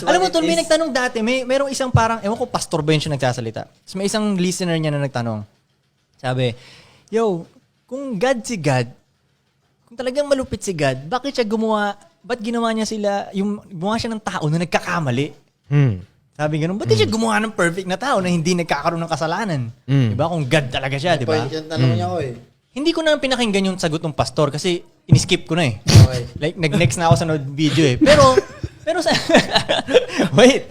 Alam mo, tol, may nagtanong dati, merong isang parang, ewan ko, pastor ba yun siya nagsasalita. Tapos may isang listener niya na nagtanong. Sabi, yo, kung God si God, kung talagang malupit si God, ba't ginawa niya sila, gumawa siya ng tao na nagkakamali? Sabi ganun, ba't siya gumawa ng perfect na tao na hindi nagkakaroon ng kasalanan? Diba? Kung God talaga siya, diba? Yung tanong niya ko Hindi ko na pinakinggan yung sagot ng pastor kasi in-skip ko na eh. Okay. Like, nag-next na ako sa video eh. Pero sa... wait.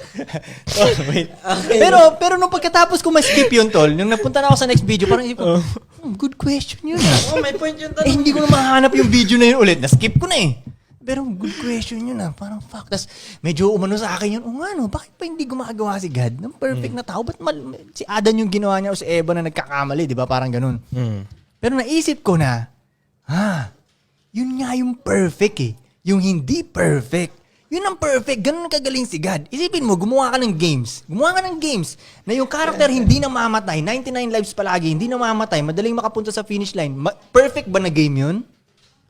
Tol, wait. Okay. Pero nung pagkatapos ko ma-skip yun, tol, nung napunta na ako sa next video, parang isip ko, good question yun ah. May point yung Eh, hindi ko na mahanap yung video na yun ulit. Na-skip ko na eh. Pero good question yun ah. Parang fuck. Tapos medyo umano sa akin yun. O nga no, bakit pa hindi gumagawa si God ng perfect na tao? Ba't si Adan yung ginawa niya o si Eva na nagkakamali? Di ba? Parang ganun. Pero naisip ko na, yun nga yung perfect eh. Yung hindi perfect. Yun ang perfect. Ganun kagaling si God. Isipin mo, gumawa ka ng games. Gumawa ka ng games na yung character hindi na mamatay. 99 lives palagi, hindi na mamatay. Madaling makapunta sa finish line. Perfect ba na game yun?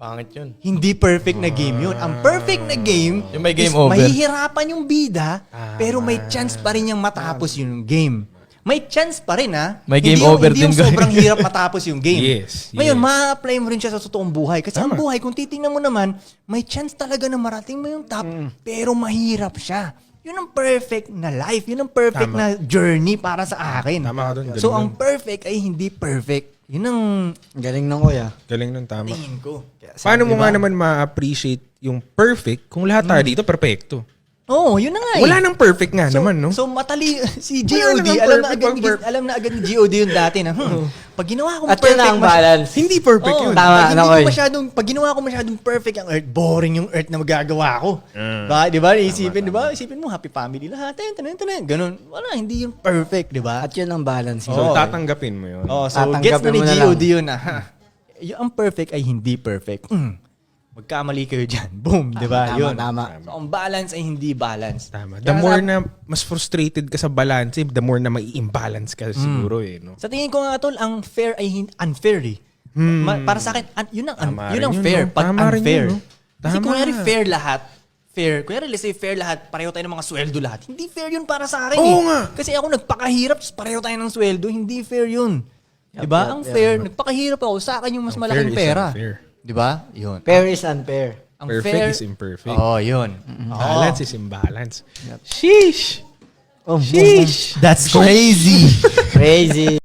Pangit yun. Hindi perfect na game yun. Ang perfect na game, yung may game is over. Mahihirapan yung bida, pero may chance pa rin niyang matapos yung game. May chance pa rin ha. May game hindi over hindi din. yung sobrang hirap matapos yung game. Yes. Ngayon, ma-apply mo rin siya sa totoong buhay. Kasi ang buhay, kung titingnan mo naman, may chance talaga na marating mo yung top, pero mahirap siya. Yun ang perfect na life. Yun ang perfect na journey para sa akin. Tama ka dun. So, ang perfect ay hindi perfect. Yun ang galing ng kuya. Galing nun, tama. tingin ko. Paano mo nga naman ma-appreciate yung perfect kung lahat tayo dito perfecto? Oo, yun na nga eh. Wala nang perfect nga naman, no? So matali si Wala GOD, namang alam na agad ni GOD yung dati na, pag ginawa kong At yun perfect, ang balance. Hindi perfect Oo, yun. Tama, pag ginawa ko masyadong perfect ang Earth, boring yung Earth na magagawa ko. Di ba? Isipin mo, happy family lahat. Ganun. Wala, hindi yung perfect, di ba? At yun ang balance. So, Oo. tatanggapin mo yun. Oh, so Tatanggapin gets na ni mo na GOD yun na, yung perfect ay hindi perfect. Magkamali kayo dyan. Boom, di ba? Yun. Tama. So, ang balance ay hindi balance. Tama. The more na mas frustrated ka sa balance, the more na mai-imbalance ka siguro eh, no? Sa tingin ko nga tol, ang fair ay unfair eh. Para sa akin, yun ang Tama yun rin ang yun, fair. no? Pag Tama rin unfair. yun, no? Kasi Tama. kung fair lahat, kunyari let's say fair lahat, pareho tayo ng mga sweldo lahat. Hindi fair yun para sa akin Oo eh. nga. Kasi ako nagpakahirap, pareho tayo ng sweldo. Hindi fair yun. Diba? Ang fair, nagpakahirap ako, sa akin yung mas malaking fair is pera. unfair. diba? Yun. Fair is unfair. Ang Perfect fair is imperfect. Oh, yun. Balance is imbalance. Sheesh! Oh, Sheesh! That's crazy. crazy.